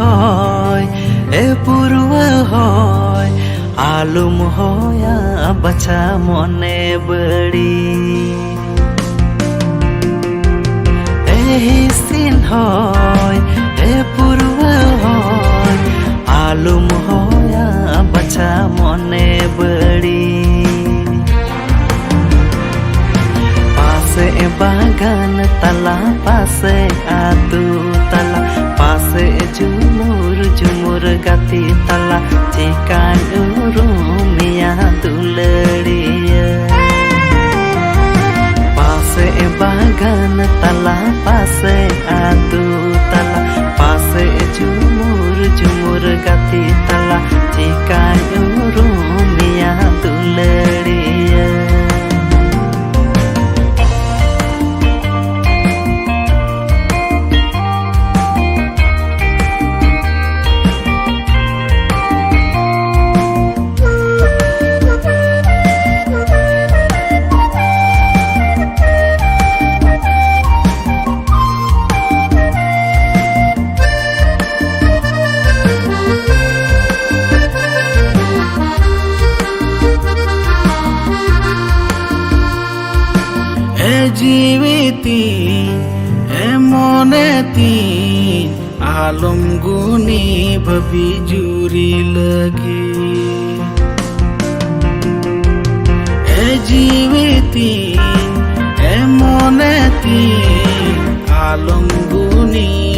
hoy e purwa hoy alum hoya bacha mone badi sin hoy e purwa hoy alum hoya bacha mone badi pase bagan tala pase atu tala pase jumur jumur gati tala cikan urumia duladiya pase bagan tala pase atu tala pase jumur jumur gati tala cikan urumia duladiya जीविती एमोनेती आलम गुनी भबी jury लगी ए जीविती एमोनेती आलम गुनी